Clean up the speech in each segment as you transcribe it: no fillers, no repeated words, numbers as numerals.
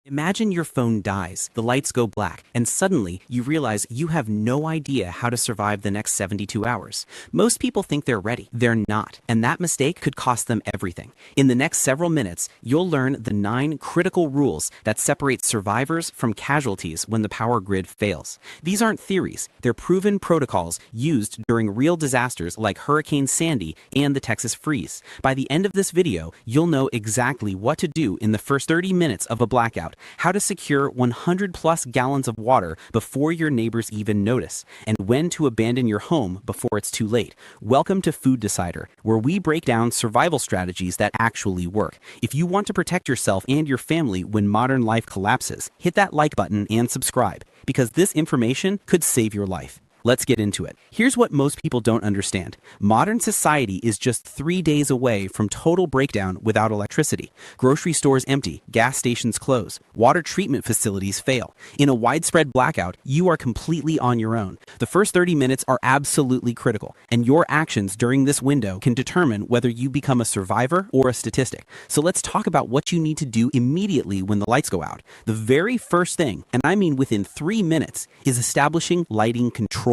Imagine your phone dies, the lights go black, and suddenly you realize you have no idea how to survive the next 72 hours. Most people think they're ready. They're not, and that mistake could cost them everything. In the next several minutes, you'll learn the 9 critical rules that separate survivors from casualties when the power grid fails. These aren't theories, they're proven protocols used during real disasters like Hurricane Sandy and the Texas freeze. By the end of this video, you'll know exactly what to do in the first 30 minutes of a blackout, how to secure 100 plus gallons of water before your neighbors even notice, and when to abandon your home before it's too late. Welcome to Food Decider, where we break down survival strategies that actually work. If you want to protect yourself and your family when modern life collapses, hit that like button and subscribe, because this information could save your life. Let's get into it. Here's what most people don't understand. Modern society is just 3 days away from total breakdown without electricity. Grocery stores empty, gas stations close, water treatment facilities fail. In a widespread blackout, you are completely on your own. The first 30 minutes are absolutely critical, and your actions during this window can determine whether you become a survivor or a statistic. So let's talk about what you need to do immediately when the lights go out. The very first thing, and I mean within 3 minutes, is establishing lighting control.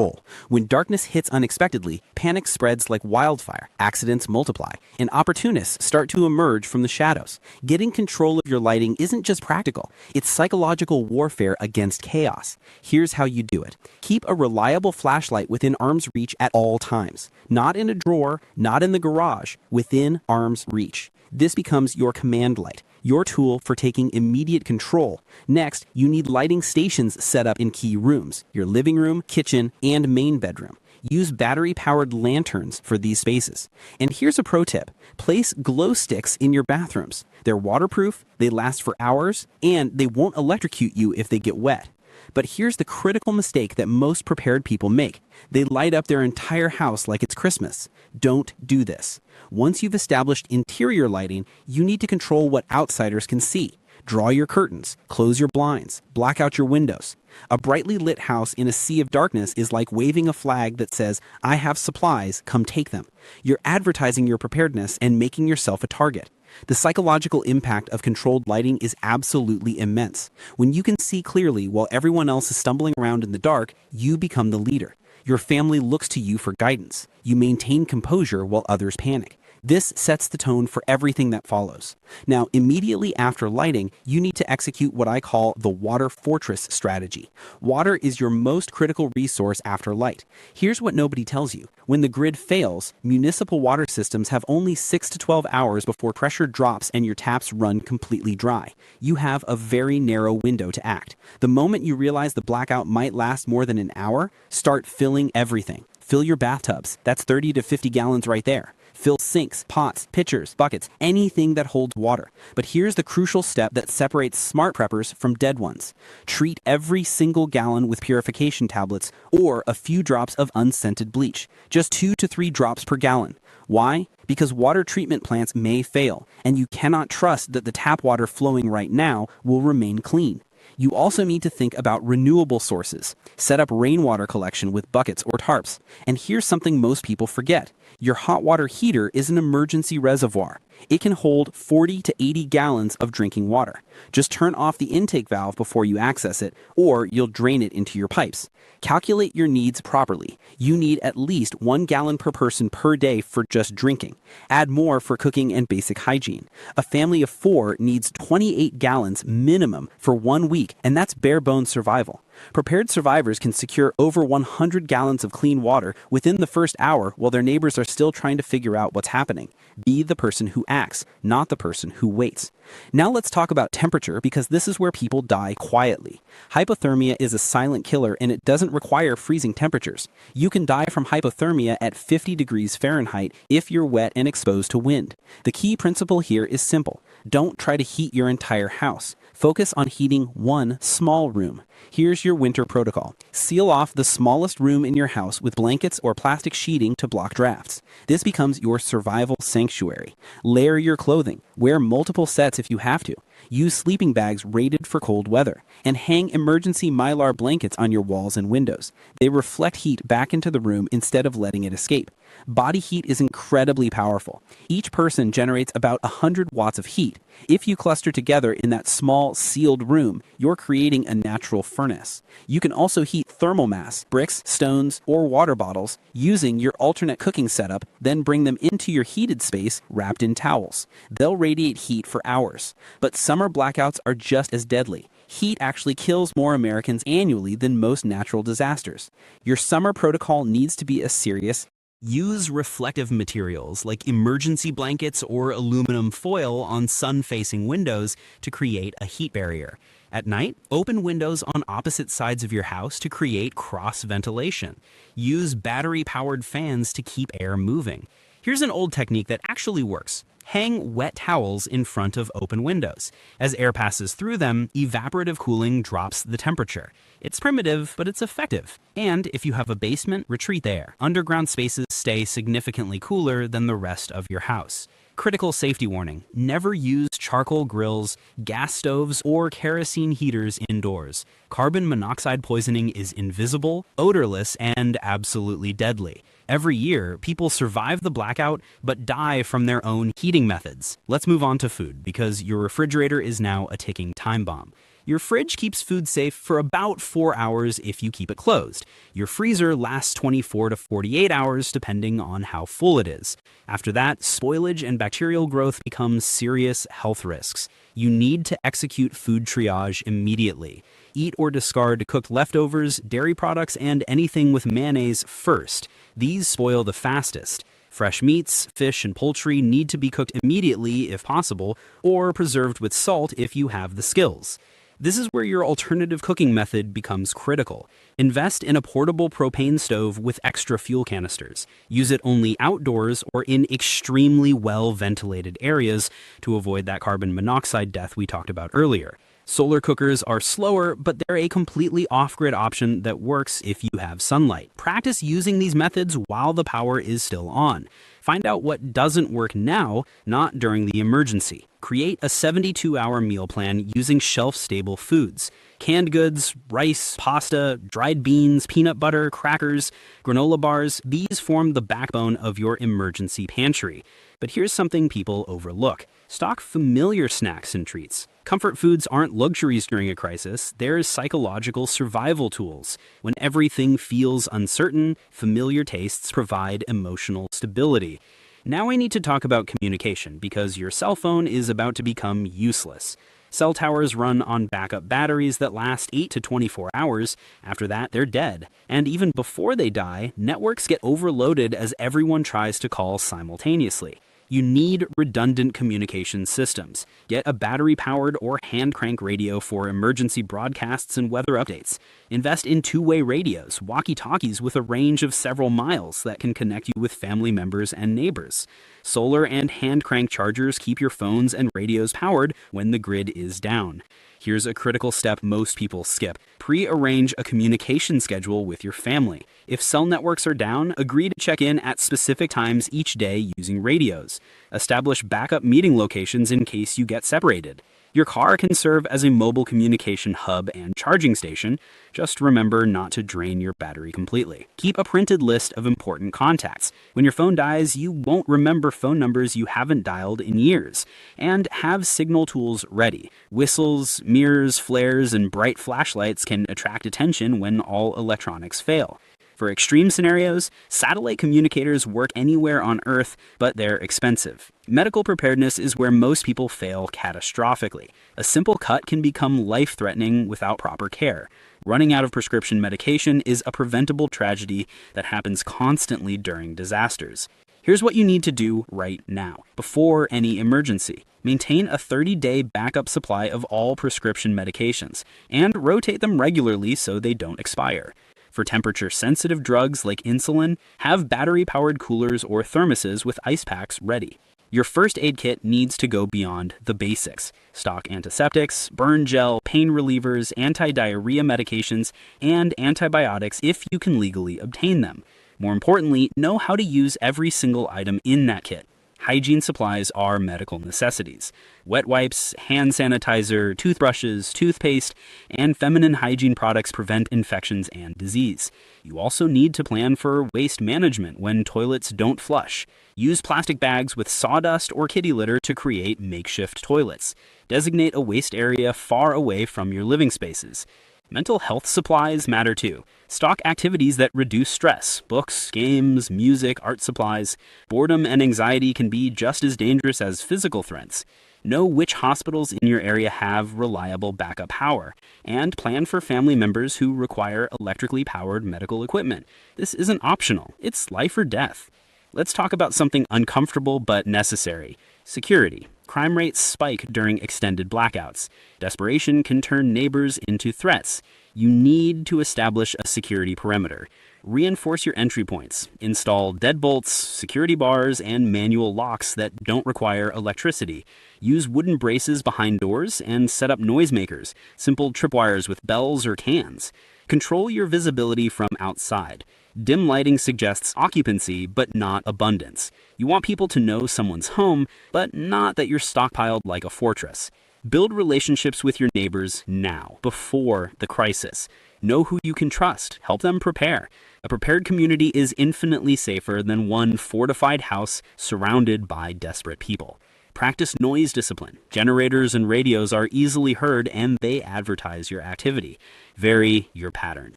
When darkness hits unexpectedly, panic spreads like wildfire, accidents multiply, and opportunists start to emerge from the shadows. Getting control of your lighting isn't just practical, it's psychological warfare against chaos. Here's how you do it. Keep a reliable flashlight within arm's reach at all times. Not in a drawer, not in the garage, within arm's reach. This becomes your command light, your tool for taking immediate control. Next, you need lighting stations set up in key rooms, your living room, kitchen, and main bedroom. Use battery-powered lanterns for these spaces. And here's a pro tip. Place glow sticks in your bathrooms. They're waterproof, they last for hours, and they won't electrocute you if they get wet. But here's the critical mistake that most prepared people make. They light up their entire house like it's Christmas. Don't do this. Once you've established interior lighting, you need to control what outsiders can see. Draw your curtains, close your blinds, black out your windows. A brightly lit house in a sea of darkness is like waving a flag that says, "I have supplies, come take them." You're advertising your preparedness and making yourself a target. The psychological impact of controlled lighting is absolutely immense. When you can see clearly while everyone else is stumbling around in the dark, you become the leader. Your family looks to you for guidance. You maintain composure while others panic. This sets the tone for everything that follows. Now, immediately after lighting, you need to execute what I call the water fortress strategy. Water is your most critical resource after light. Here's what nobody tells you. When the grid fails, municipal water systems have only 6 to 12 hours before pressure drops and your taps run completely dry. You have a very narrow window to act. The moment you realize the blackout might last more than an hour, start filling everything. Fill your bathtubs. That's 30 to 50 gallons right there. Fill sinks, pots, pitchers, buckets, anything that holds water. But here's the crucial step that separates smart preppers from dead ones. Treat every single gallon with purification tablets or a few drops of unscented bleach. Just 2 to 3 drops per gallon. Why? Because water treatment plants may fail, and you cannot trust that the tap water flowing right now will remain clean. You also need to think about renewable sources. Set up rainwater collection with buckets or tarps. And here's something most people forget. Your hot water heater is an emergency reservoir. It can hold 40 to 80 gallons of drinking water. Just turn off the intake valve before you access it, or you'll drain it into your pipes. Calculate your needs properly. You need at least 1 gallon per person per day for just drinking. Add more for cooking and basic hygiene. A family of 4 needs 28 gallons minimum for 1 week, and that's bare bones survival. Prepared survivors can secure over 100 gallons of clean water within the first hour while their neighbors are still trying to figure out what's happening. Be the person who acts, not the person who waits. Now let's talk about temperature, because this is where people die quietly. Hypothermia is a silent killer, and it doesn't require freezing temperatures. You can die from hypothermia at 50 degrees Fahrenheit if you're wet and exposed to wind. The key principle here is simple. Don't try to heat your entire house. Focus on heating one small room. Here's your winter protocol. Seal off the smallest room in your house with blankets or plastic sheeting to block drafts. This becomes your survival sanctuary. Layer your clothing. Wear multiple sets if you have to. Use sleeping bags rated for cold weather. And hang emergency mylar blankets on your walls and windows. They reflect heat back into the room instead of letting it escape. Body heat is incredibly powerful. Each person generates about 100 watts of heat. If you cluster together in that small, sealed room, you're creating a natural furnace. You can also heat thermal mass, bricks, stones, or water bottles, using your alternate cooking setup, then bring them into your heated space wrapped in towels. They'll radiate heat for hours. But summer blackouts are just as deadly. Heat actually kills more Americans annually than most natural disasters. Your summer protocol needs to be as serious. Use reflective materials like emergency blankets or aluminum foil on sun-facing windows to create a heat barrier. At night, open windows on opposite sides of your house to create cross-ventilation. Use battery-powered fans to keep air moving. Here's an old technique that actually works. Hang wet towels in front of open windows. As air passes through them, evaporative cooling drops the temperature. It's primitive, but it's effective. And if you have a basement, retreat there. Underground spaces stay significantly cooler than the rest of your house. Critical safety warning: never use charcoal grills, gas stoves, or kerosene heaters indoors. Carbon monoxide poisoning is invisible, odorless, and absolutely deadly. Every year, people survive the blackout but die from their own heating methods. Let's move on to food, because your refrigerator is now a ticking time bomb. Your fridge keeps food safe for about 4 hours if you keep it closed. Your freezer lasts 24 to 48 hours depending on how full it is. After that, spoilage and bacterial growth become serious health risks. You need to execute food triage immediately. Eat or discard cooked leftovers, dairy products, and anything with mayonnaise first. These spoil the fastest. Fresh meats, fish, and poultry need to be cooked immediately if possible, or preserved with salt if you have the skills. This is where your alternative cooking method becomes critical. Invest in a portable propane stove with extra fuel canisters. Use it only outdoors or in extremely well-ventilated areas to avoid that carbon monoxide death we talked about earlier. Solar cookers are slower, but they're a completely off-grid option that works if you have sunlight. Practice using these methods while the power is still on. Find out what doesn't work now, not during the emergency. Create a 72-hour meal plan using shelf-stable foods. Canned goods, rice, pasta, dried beans, peanut butter, crackers, granola bars, these form the backbone of your emergency pantry. But here's something people overlook. Stock familiar snacks and treats. Comfort foods aren't luxuries during a crisis, they're psychological survival tools. When everything feels uncertain, familiar tastes provide emotional stability. Now I need to talk about communication, because your cell phone is about to become useless. Cell towers run on backup batteries that last 8 to 24 hours. After that, they're dead. And even before they die, networks get overloaded as everyone tries to call simultaneously. You need redundant communication systems. Get a battery-powered or hand-crank radio for emergency broadcasts and weather updates. Invest in two-way radios, walkie-talkies with a range of several miles that can connect you with family members and neighbors. Solar and hand-crank chargers keep your phones and radios powered when the grid is down. Here's a critical step most people skip. Pre-arrange a communication schedule with your family. If cell networks are down, agree to check in at specific times each day using radios. Establish backup meeting locations in case you get separated. Your car can serve as a mobile communication hub and charging station. Just remember not to drain your battery completely. Keep a printed list of important contacts. When your phone dies, you won't remember phone numbers you haven't dialed in years. And have signal tools ready. Whistles, mirrors, flares, and bright flashlights can attract attention when all electronics fail. For extreme scenarios, satellite communicators work anywhere on Earth, but they're expensive. Medical preparedness is where most people fail catastrophically. A simple cut can become life-threatening without proper care. Running out of prescription medication is a preventable tragedy that happens constantly during disasters. Here's what you need to do right now, before any emergency. Maintain a 30-day backup supply of all prescription medications, and rotate them regularly so they don't expire. For temperature-sensitive drugs like insulin, have battery-powered coolers or thermoses with ice packs ready. Your first aid kit needs to go beyond the basics. Stock antiseptics, burn gel, pain relievers, anti-diarrhea medications, and antibiotics if you can legally obtain them. More importantly, know how to use every single item in that kit. Hygiene supplies are medical necessities. Wet wipes, hand sanitizer, toothbrushes, toothpaste, and feminine hygiene products prevent infections and disease. You also need to plan for waste management when toilets don't flush. Use plastic bags with sawdust or kitty litter to create makeshift toilets. Designate a waste area far away from your living spaces. Mental health supplies matter too. Stock activities that reduce stress. Books, games, music, art supplies. Boredom and anxiety can be just as dangerous as physical threats. Know which hospitals in your area have reliable backup power, and plan for family members who require electrically powered medical equipment. This isn't optional, it's life or death. Let's talk about something uncomfortable but necessary. Security. Crime rates spike during extended blackouts. Desperation can turn neighbors into threats. You need to establish a security perimeter. Reinforce your entry points. Install deadbolts, security bars, and manual locks that don't require electricity. Use wooden braces behind doors and set up noisemakers, simple tripwires with bells or cans. Control your visibility from outside. Dim lighting suggests occupancy, but not abundance. You want people to know someone's home, but not that you're stockpiled like a fortress. Build relationships with your neighbors now, before the crisis. Know who you can trust. Help them prepare. A prepared community is infinitely safer than one fortified house surrounded by desperate people. Practice noise discipline. Generators and radios are easily heard and they advertise your activity. Vary your pattern.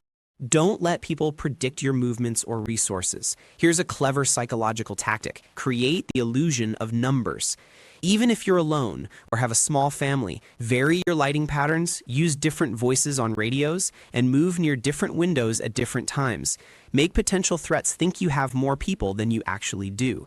Don't let people predict your movements or resources. Here's a clever psychological tactic. Create the illusion of numbers. Even if you're alone or have a small family, vary your lighting patterns, use different voices on radios, and move near different windows at different times. Make potential threats think you have more people than you actually do.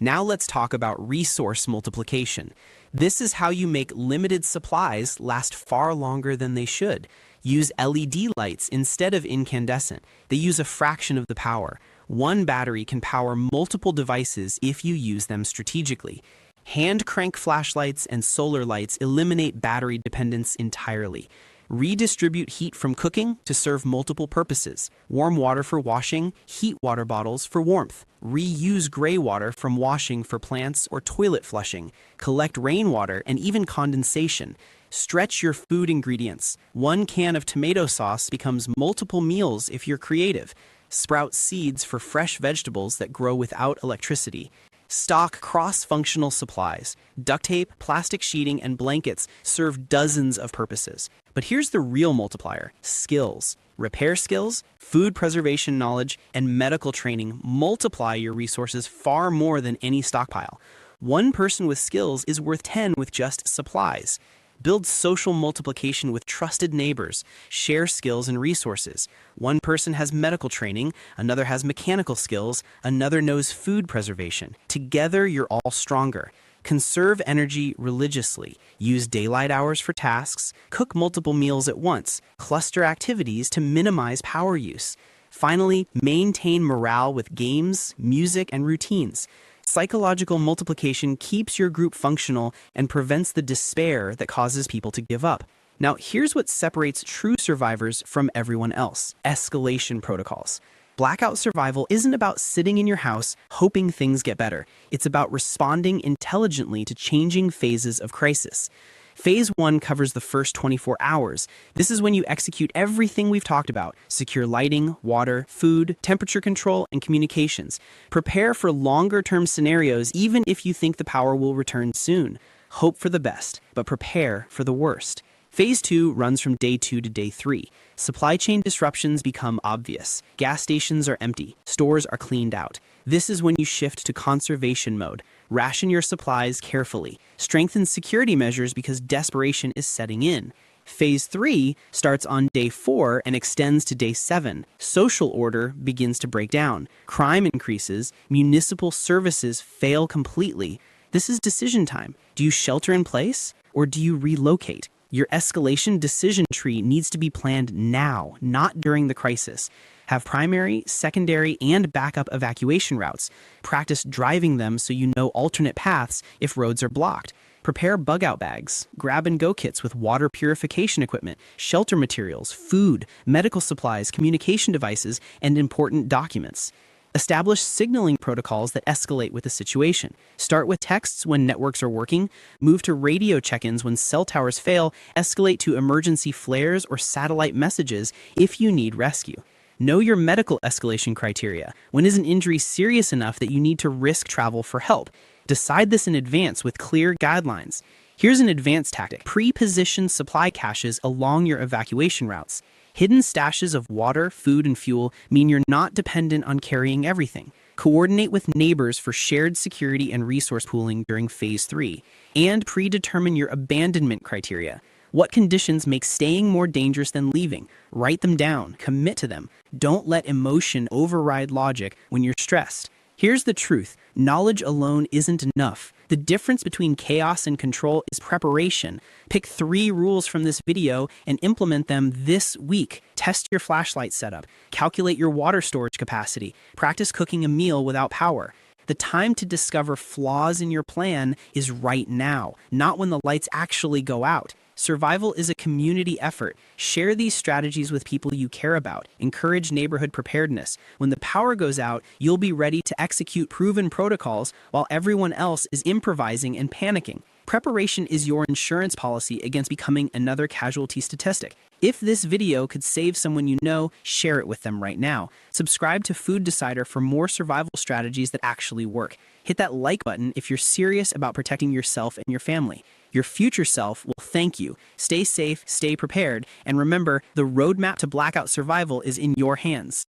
Now let's talk about resource multiplication. This is how you make limited supplies last far longer than they should. Use LED lights instead of incandescent. They use a fraction of the power. One battery can power multiple devices if you use them strategically. Hand crank flashlights and solar lights eliminate battery dependence entirely. Redistribute heat from cooking to serve multiple purposes. Warm water for washing, heat water bottles for warmth. Reuse gray water from washing for plants or toilet flushing. Collect rainwater and even condensation. Stretch your food ingredients. One can of tomato sauce becomes multiple meals if you're creative. Sprout seeds for fresh vegetables that grow without electricity. Stock cross-functional supplies. Duct tape, plastic sheeting, and blankets serve dozens of purposes. But here's the real multiplier: skills. Repair skills, food preservation knowledge, and medical training multiply your resources far more than any stockpile. One person with skills is worth 10 with just supplies. Build social multiplication with trusted neighbors. Share skills and resources. One person has medical training, another has mechanical skills, another knows food preservation. Together, you're all stronger. Conserve energy religiously. Use daylight hours for tasks. Cook multiple meals at once. Cluster activities to minimize power use. Finally, maintain morale with games, music, and routines. Psychological multiplication keeps your group functional and prevents the despair that causes people to give up. Now, here's what separates true survivors from everyone else: escalation protocols. Blackout survival isn't about sitting in your house hoping things get better. It's about responding intelligently to changing phases of crisis. Phase 1 covers the first 24 hours. This is when you execute everything we've talked about: secure lighting, water, food, temperature control, and communications. Prepare for longer-term scenarios even if you think the power will return soon. Hope for the best, but prepare for the worst. Phase 2 runs from day 2 to day 3. Supply chain disruptions become obvious. Gas stations are empty. Stores are cleaned out. This is when you shift to conservation mode. Ration your supplies carefully. Strengthen security measures because desperation is setting in. Phase 3 starts on day 4 and extends to day 7. Social order begins to break down. Crime increases. Municipal services fail completely. This is decision time. Do you shelter in place or do you relocate? Your escalation decision tree needs to be planned now, not during the crisis. Have primary, secondary, and backup evacuation routes. Practice driving them so you know alternate paths if roads are blocked. Prepare bug-out bags, grab-and-go kits with water purification equipment, shelter materials, food, medical supplies, communication devices, and important documents. Establish signaling protocols that escalate with the situation. Start with texts when networks are working, move to radio check-ins when cell towers fail, escalate to emergency flares or satellite messages if you need rescue. Know your medical escalation criteria. When is an injury serious enough that you need to risk travel for help? Decide this in advance with clear guidelines. Here's an advanced tactic. Pre-position supply caches along your evacuation routes. Hidden stashes of water, food, and fuel mean you're not dependent on carrying everything. Coordinate with neighbors for shared security and resource pooling during Phase 3. And predetermine your abandonment criteria. What conditions make staying more dangerous than leaving? Write them down. Commit to them. Don't let emotion override logic when you're stressed. Here's the truth. Knowledge alone isn't enough. The difference between chaos and control is preparation. Pick 3 rules from this video and implement them this week. Test your flashlight setup. Calculate your water storage capacity. Practice cooking a meal without power. The time to discover flaws in your plan is right now, not when the lights actually go out. Survival is a community effort. Share these strategies with people you care about. Encourage neighborhood preparedness. When the power goes out, you'll be ready to execute proven protocols while everyone else is improvising and panicking. Preparation is your insurance policy against becoming another casualty statistic. If this video could save someone you know, share it with them right now. Subscribe to Food Decider for more survival strategies that actually work. Hit that like button if you're serious about protecting yourself and your family. Your future self will thank you. Stay safe, stay prepared, and remember, the roadmap to blackout survival is in your hands.